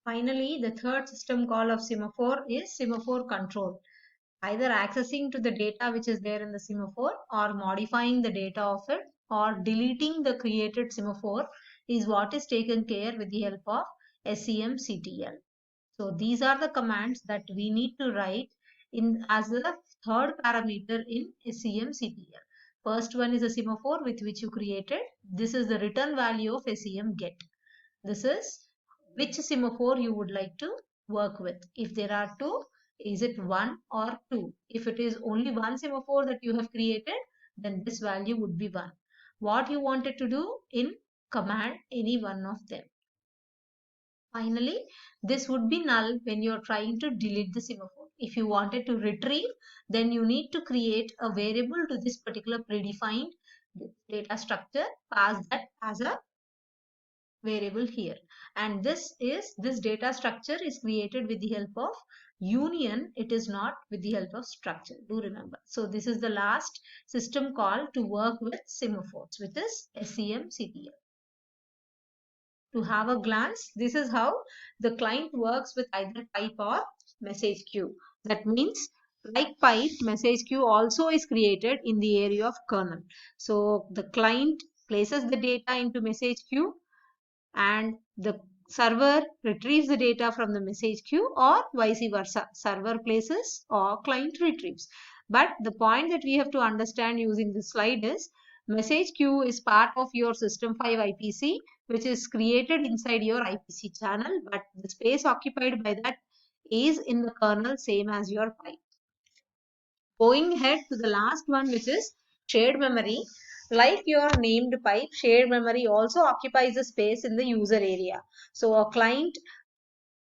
Finally, the third system call of semaphore is semaphore control. Either accessing to the data which is there in the semaphore or modifying the data of it or deleting the created semaphore is what is taken care with the help of SEMCTL. So these are the commands that we need to write in as the third parameter in SEMCTL. First one is a semaphore with which you created. This is the return value of SEM get. This is which semaphore you would like to work with. If there are two, is it 1 or 2? If it is only one semaphore that you have created, then this value would be 1. What you wanted to do in command any one of them. Finally, this would be null when you're trying to delete the semaphore. If you wanted to retrieve, then you need to create a variable to this particular predefined data structure, pass that as a variable here, and this data structure is created with the help of union. It is not with the help of structure, do remember. So this is the last system call to work with semaphores, which is SEMCTL. To have a glance, this is how the client works with either pipe or message queue. That means like pipe, message queue also is created in the area of kernel. So the client places the data into message queue and the server retrieves the data from the message queue, or vice versa. Server places or client retrieves. But the point that we have to understand using this slide is message queue is part of your system 5 IPC, which is created inside your IPC channel, but the space occupied by that is in the kernel, same as your pipe. Going ahead to the last one, which is shared memory. Like your named pipe, shared memory also occupies a space in the user area. So a client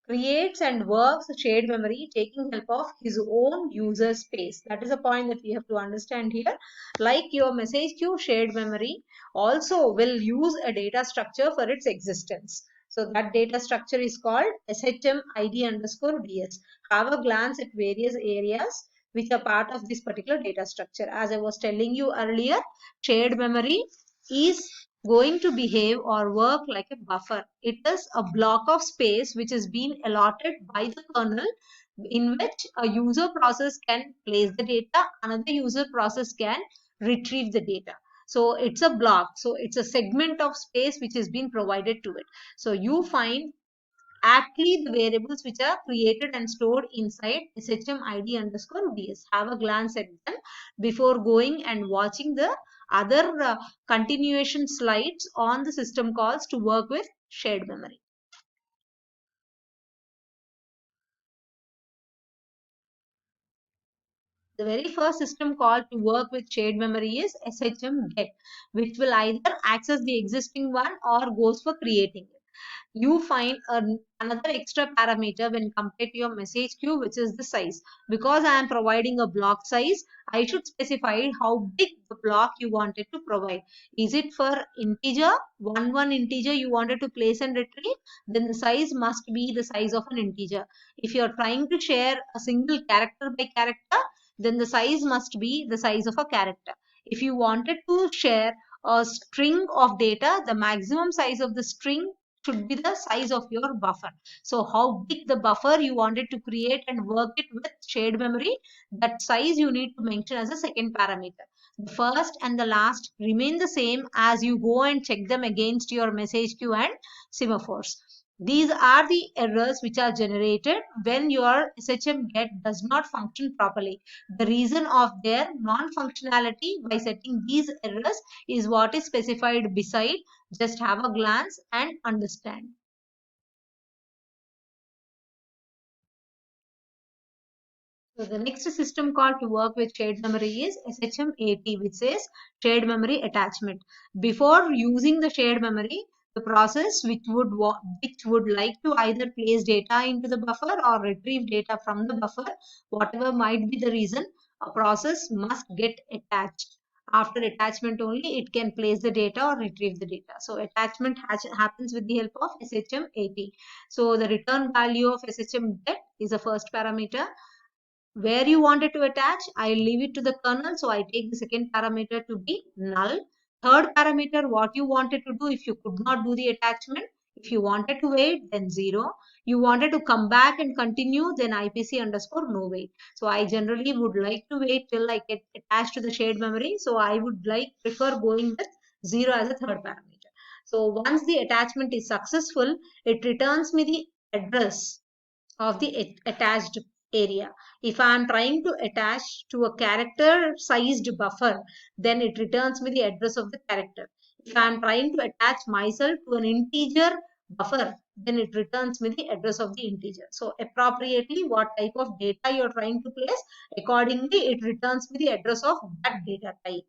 creates and works shared memory taking help of his own user space. That is a point that we have to understand here. Like your message queue, shared memory also will use a data structure for its existence. So that data structure is called SHM ID underscore DS. Have a glance at various areas which are part of this particular data structure. As I was telling you earlier, shared memory is going to behave or work like a buffer. It is a block of space which is being allotted by the kernel, in which a user process can place the data, another user process can retrieve the data. So it's a block. So it's a segment of space which is being provided to it. So you find actually the variables which are created and stored inside SHM ID underscore DS. Have a glance at them before going and watching the other continuation slides on the system calls to work with shared memory. The very first system call to work with shared memory is SHM get, which will either access the existing one or goes for creating it. You find another extra parameter when compared to your message queue, which is the size. Because I am providing a block size, I should specify how big the block you wanted to provide. Is it for integer, one integer you wanted to place and retrieve? Then the size must be the size of an integer. If you are trying to share a single character by character, then the size must be the size of a character. If you wanted to share a string of data, the maximum size of the string should be the size of your buffer. So how big the buffer you wanted to create and work it with shared memory, that size you need to mention as a second parameter. The first and the last remain the same as you go and check them against your message queue and semaphores. These are the errors which are generated when your SHM get does not function properly. The reason of their non-functionality by setting these errors is what is specified beside. Just have a glance and understand. So the next system call to work with shared memory is SHM-AT, which says shared memory attachment. Before using the shared memory, the process which would like to either place data into the buffer or retrieve data from the buffer, whatever might be the reason, a process must get attached. After attachment only, it can place the data or retrieve the data. So attachment happens with the help of SHM-AT. So the return value of SHM get is the first parameter. Where you wanted to attach, I leave it to the kernel. So I take the second parameter to be null. Third parameter, what you wanted to do if you could not do the attachment, If you wanted to wait, then 0. You wanted to come back and continue, then IPC underscore no wait. So I generally would like to wait till I get attached to the shared memory. So I would prefer going with 0 as a third parameter. So once the attachment is successful, it returns me the address of the attached area. If I am trying to attach to a character sized buffer, then it returns me the address of the character. If I am trying to attach myself to an integer buffer, then it returns me the address of the integer. So appropriately, what type of data you are trying to place, accordingly it returns me the address of that data type.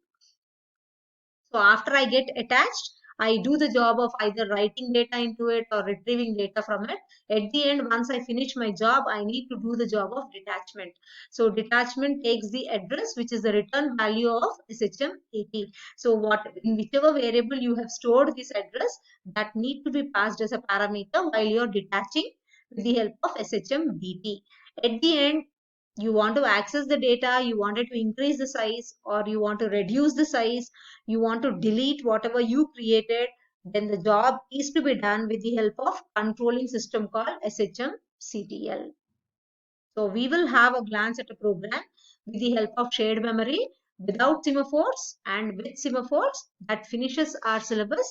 So after I get attached, I do the job of either writing data into it or retrieving data from it. At the end, once I finish my job, I need to do the job of detachment. So detachment takes the address, which is the return value of SHM-80. So in whichever variable you have stored this address, that need to be passed as a parameter while you're detaching with the help of SHM-DT. At the end, you want to access the data, you wanted to increase the size or you want to reduce the size, you want to delete whatever you created, then the job is to be done with the help of controlling system called SHM-CTL. So we will have a glance at a program with the help of shared memory, without semaphores and with semaphores, that finishes our syllabus.